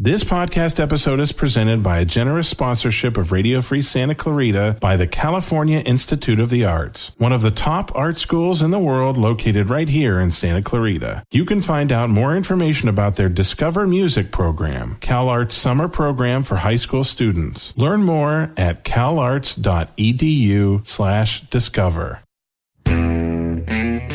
This podcast episode is presented by a generous sponsorship of Radio Free Santa Clarita by the California Institute of the Arts, one of the top art schools in the world located right here in Santa Clarita. You can find out more information about their Discover Music program, CalArts summer program for high school students. Learn more at calarts.edu/discover.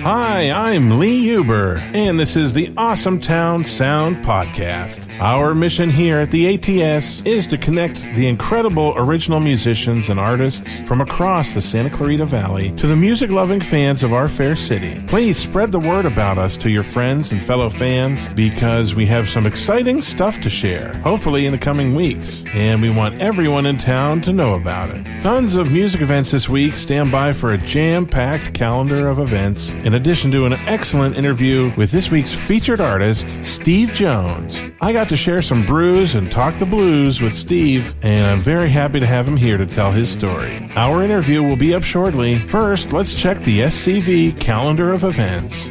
Hi, I'm Lee Huber, and this is the Awesome Town Sound Podcast. Our mission here at the ATS is to connect the incredible original musicians and artists from across the Santa Clarita Valley to the music-loving fans of our fair city. Please spread the word about us to your friends and fellow fans because we have some exciting stuff to share, hopefully in the coming weeks, and we want everyone in town to know about it. Tons of music events this week. Stand by for a jam-packed calendar of events, in addition to an excellent interview with this week's featured artist, Steve Jones. I got to share some brews and talk the blues with Steve, and I'm very happy to have him here to tell his story. Our interview will be up shortly. First, let's check the SCV calendar of events.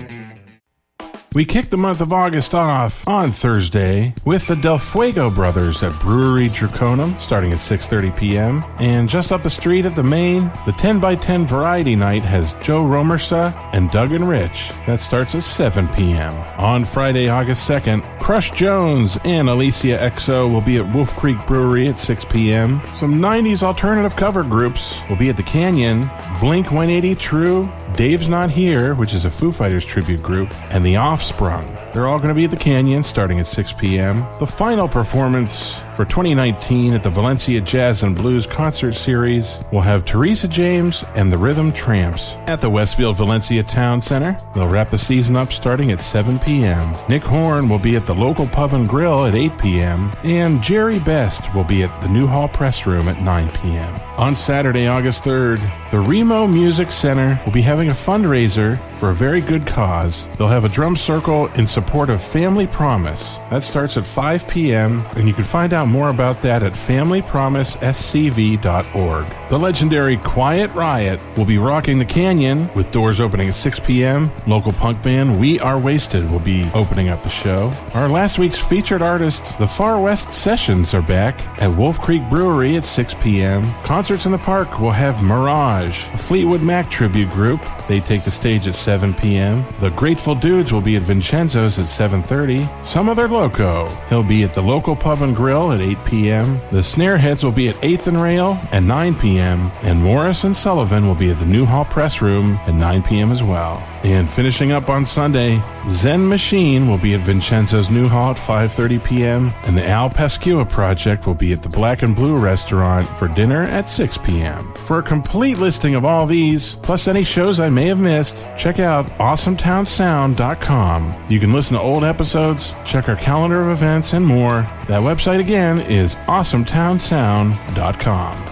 We kicked the month of August off on Thursday with the Del Fuego Brothers at Brewery Draconum, starting at 6:30 p.m. And just up the street at the Main, the 10x10 Variety Night has Joe Romersa and Doug and Rich. That starts at 7 p.m. On Friday, August 2nd, Crush Jones and Alicia XO will be at Wolf Creek Brewery at 6 p.m. Some 90s alternative cover groups will be at the Canyon, Blink 180 True, Dave's Not Here, which is a Foo Fighters tribute group, and The Offsprung. They're all going to be at the Canyon starting at 6 p.m. The final performance for 2019 at the Valencia Jazz and Blues Concert Series will have Teresa James and the Rhythm Tramps at the Westfield Valencia Town Center. They'll wrap the season up starting at 7 p.m. Nick Horn will be at the local pub and grill at 8 p.m. and Jerry Best will be at the Newhall Press Room at 9 p.m. On Saturday, August 3rd, the Remo Music Center will be having a fundraiser for a very good cause. They'll have a drum circle in support of Family Promise. That starts at 5 p.m., and you can find out more about that at familypromisescv.org. The legendary Quiet Riot will be rocking the Canyon with doors opening at 6 p.m. Local punk band We Are Wasted will be opening up the show. Our last week's featured artist, the Far West Sessions, are back at Wolf Creek Brewery at 6 p.m. Concerts in the Park will have Mirage, a Fleetwood Mac tribute group. They take the stage at 7 p.m. The Grateful Dudes will be at Vincenzo's at 7:30. Some Other Loco, he'll be at the local pub and grill at 8 p.m. The Snareheads will be at 8th and Rail at 9 p.m. And Morris and Sullivan will be at the Newhall Press Room at 9 p.m. as well. And finishing up on Sunday, Zen Machine will be at Vincenzo's Newhall at 5:30 p.m. And the Al Pascua Project will be at the Black and Blue Restaurant for dinner at 6 p.m. For a complete listing of all these, plus any shows I may have missed, check out AwesomeTownSound.com. You can listen to old episodes, check our calendar of events, and more. That website again is AwesomeTownSound.com.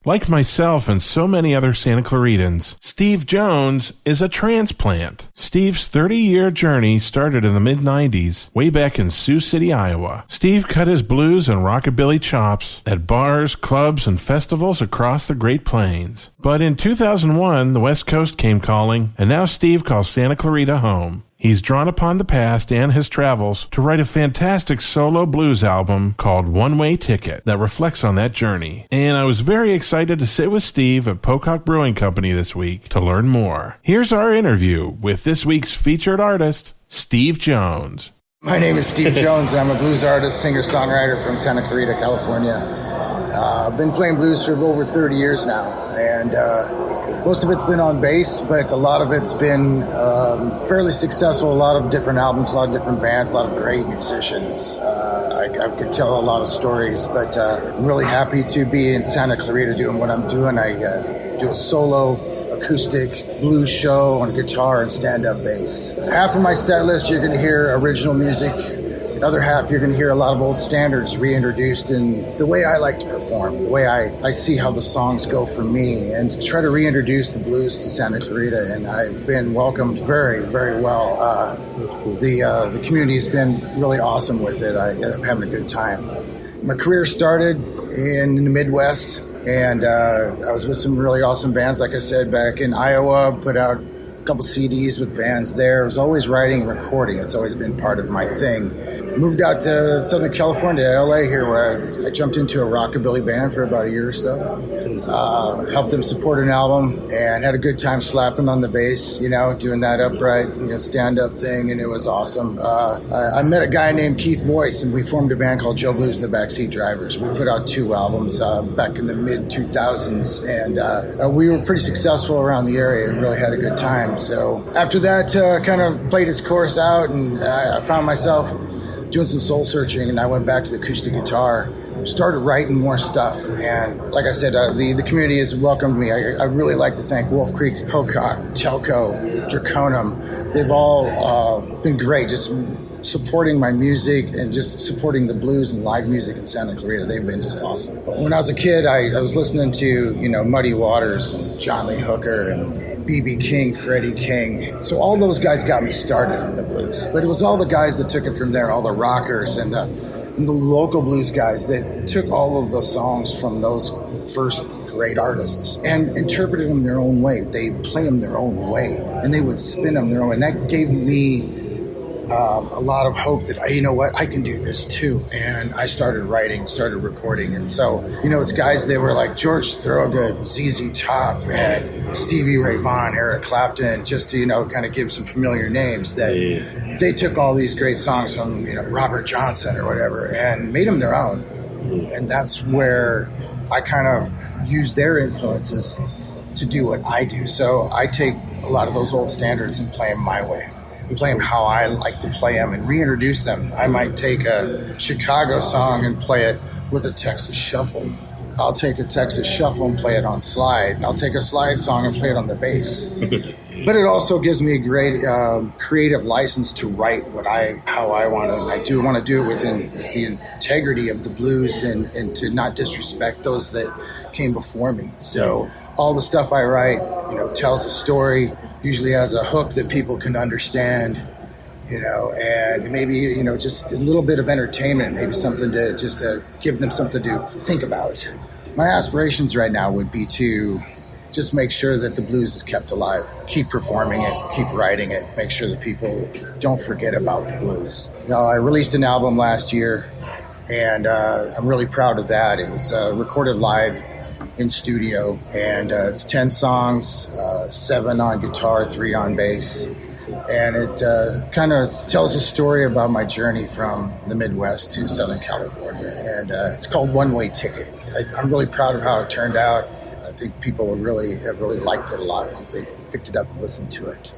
Like myself and so many other Santa Claritans, Steve Jones is a transplant. Steve's 30-year journey started in the mid-90s, way back in Sioux City, Iowa. Steve cut his blues and rockabilly chops at bars, clubs, and festivals across the Great Plains. But in 2001, the West Coast came calling, and now Steve calls Santa Clarita home. He's drawn upon the past and his travels to write a fantastic solo blues album called One Way Ticket that reflects on that journey. And I was very excited to sit with Steve at Pocock Brewing Company this week to learn more. Here's our interview with this week's featured artist, Steve Jones. My name is Steve Jones, and I'm a blues artist, singer-songwriter from Santa Clarita, California. I've been playing blues for over 30 years now, and most of it's been on bass, but a lot of it's been fairly successful. A lot of different albums, a lot of different bands, a lot of great musicians. I could tell a lot of stories, but I'm really happy to be in Santa Clarita doing what I'm doing. I do a solo acoustic blues show on guitar and stand-up bass. Half of my set list you're going to hear original music. The other half you're going to hear a lot of old standards reintroduced in the way I like to perform, the way I see how the songs go for me, and to try to reintroduce the blues to Santa Clarita. And I've been welcomed very, very well. The community has been really awesome with it. I'm having a good time. My career started in the Midwest, and I was with some really awesome bands, like I said, back in Iowa, put out a couple CDs with bands there. I was always writing and recording. It's always been part of my thing. moved out to Southern California, LA here, where I jumped into a rockabilly band for about a year or so. Helped them support an album and had a good time slapping on the bass, doing that upright, stand-up thing, and it was awesome. I met a guy named Keith Boyce, and we formed a band called Joe Blues and the Backseat Drivers. We put out 2 albums back in the mid-2000s, and we were pretty successful around the area and really had a good time. So after that, kind of played its course out, and I found myself doing some soul searching, and I went back to the acoustic guitar, started writing more stuff. And like I said, the community has welcomed me. I really like to thank Wolf Creek, Pocock, Telco, Draconum. They've all been great, just supporting my music and just supporting the blues and live music in Santa Clarita. They've been just awesome. But when I was a kid, I was listening to, Muddy Waters and John Lee Hooker and B.B. King, Freddie King. So all those guys got me started in the blues. But it was all the guys that took it from there, all the rockers and the local blues guys that took all of the songs from those first great artists and interpreted them their own way. They play them their own way, and they would spin them their own way. And that gave me a lot of hope that, I can do this too. And I started writing, started recording. And so, it's guys, they were like George Thorogood, ZZ Top, and Stevie Ray Vaughan, Eric Clapton, just to, kind of give some familiar names that they took all these great songs from, Robert Johnson or whatever and made them their own. And that's where I kind of use their influences to do what I do. So I take a lot of those old standards and play them my way. We play them how I like to play them and reintroduce them. I might take a Chicago song and play it with a Texas shuffle. I'll take a Texas shuffle and play it on slide. And I'll take a slide song and play it on the bass. But it also gives me a great creative license to write how I want to. I do want to do it within the integrity of the blues and to not disrespect those that came before me. So all the stuff I write, tells a story, usually has a hook that people can understand, and maybe, just a little bit of entertainment, maybe something to just give them something to think about. My aspirations right now would be to just make sure that the blues is kept alive, keep performing it, keep writing it, make sure that people don't forget about the blues. I released an album last year, and I'm really proud of that. It was recorded live in studio, and it's 10 songs, 7 on guitar, 3 on bass, and it kind of tells a story about my journey from the Midwest to Southern California, and it's called One Way Ticket. I'm really proud of how it turned out. I think people have really liked it a lot once they've picked it up and listened to it.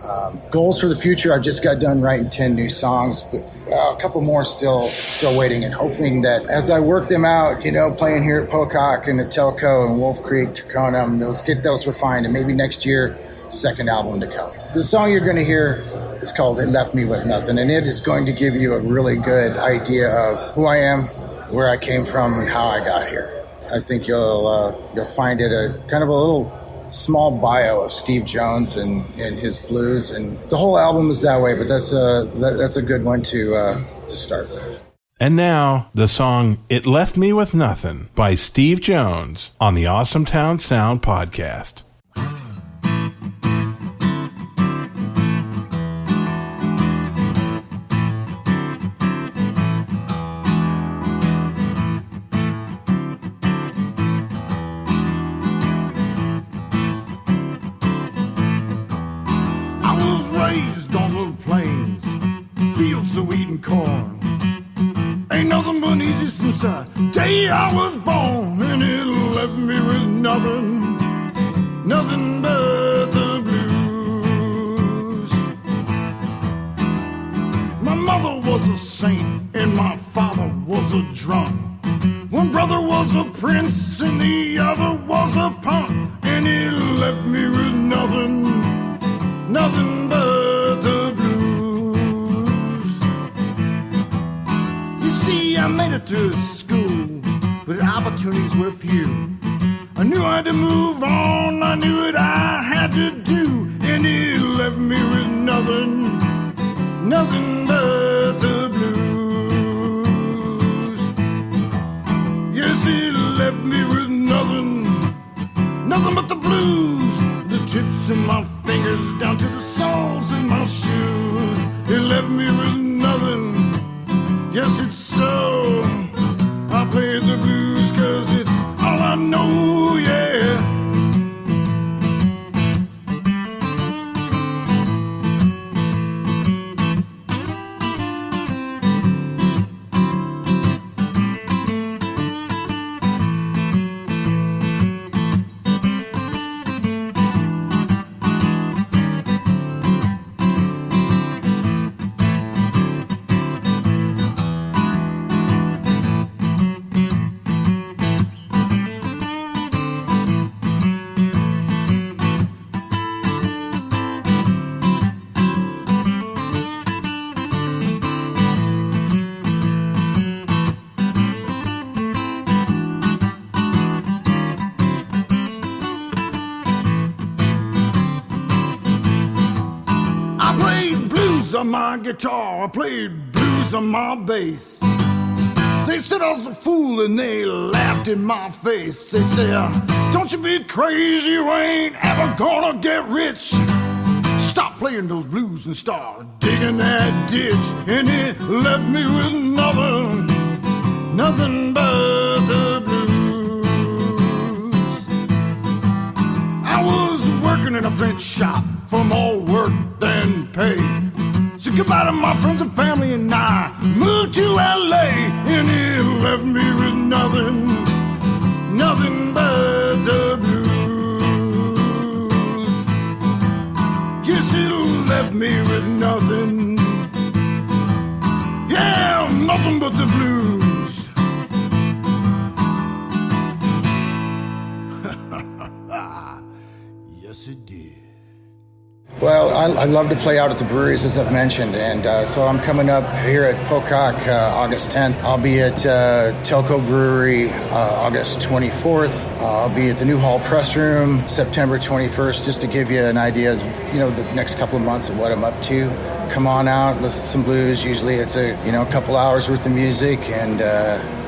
Goals for the future, I just got done writing 10 new songs, with a couple more still waiting, and hoping that as I work them out, playing here at Pocock and at Telco and Wolf Creek, Draconum, get those refined, and maybe next year, second album to come. The song you're going to hear is called It Left Me With Nothing, and it is going to give you a really good idea of who I am, where I came from, and how I got here. I think you'll find it a kind of a little small bio of Steve Jones and his blues, and the whole album is that way. But that's a good one to start with. And now the song "It Left Me With Nothing" by Steve Jones on the Awesome Town Sound podcast. Raised on the plains, fields of wheat and corn. Ain't nothing but easy since the day I was born, and it left me with nothing but the blues. My mother was a saint, and my father was a drunk. One brother was a prince, and the other was a punk, and it left me with nothing but the blues. You see, I made it through school, but opportunities were few. I knew I had to move on, I knew what I had to do, and it left me with nothing but the blues. Yes, it left me with nothing but the blues. The tips of my fingers down to the soles in my shoes. It left me with nothing. Yes, so I play the blues 'cause it's all I know, yeah. On my guitar, I played blues on my bass. They said I was a fool and they laughed in my face. They said, don't you be crazy, you ain't ever gonna get rich. Stop playing those blues and start digging that ditch. And it left me with nothing but the blues. I was working in a print shop for more work than pay. So goodbye to my friends and family, and I moved to LA, and it left me with nothing but the blues. Yes, it left me with nothing, yeah, nothing but the blues. Yes, it did. Well, I love to play out at the breweries, as I've mentioned, and so I'm coming up here at Pocock August 10th. I'll be at Telco Brewery August 24th. I'll be at the New Hall Press Room September 21st, just to give you an idea of, the next couple of months of what I'm up to. Come on out, listen to some blues. Usually it's a couple hours worth of music, and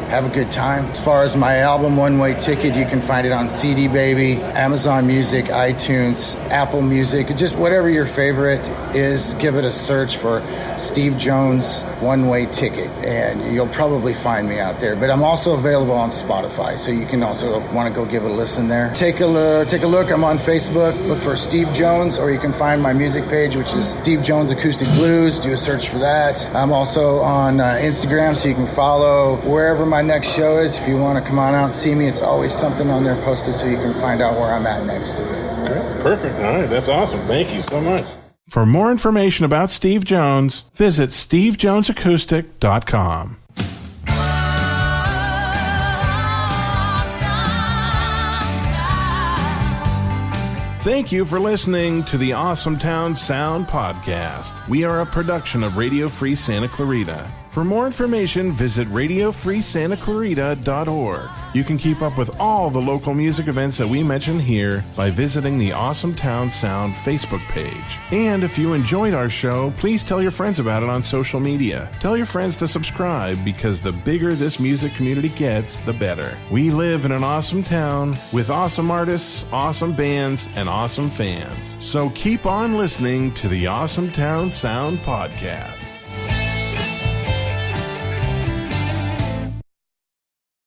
have a good time. As far as my album, One Way Ticket, you can find it on CD Baby, Amazon Music, iTunes, Apple Music, just whatever your favorite is. Give it a search for Steve Jones One Way Ticket, and you'll probably find me out there. But I'm also available on Spotify, so you can also want to go give it a listen there. Take a look. I'm on Facebook. Look for Steve Jones, or you can find my music page, which is Steve Jones Acoustic Blues. Do a search for that. I'm also on Instagram, so you can follow wherever my next show is. If you want to come on out and see me, it's always something on there posted, so you can find out where I'm at next. Okay, perfect. All right, that's awesome. Thank you so much. For more information about Steve Jones, visit stevejonesacoustic.com. Thank you for listening to the Awesome Town Sound Podcast. We are a production of Radio Free Santa Clarita. For more information, visit radiofreesantaclarita.org. You can keep up with all the local music events that we mention here by visiting the Awesome Town Sound Facebook page. And if you enjoyed our show, please tell your friends about it on social media. Tell your friends to subscribe, because the bigger this music community gets, the better. We live in an awesome town with awesome artists, awesome bands, and awesome fans. So keep on listening to the Awesome Town Sound Podcast.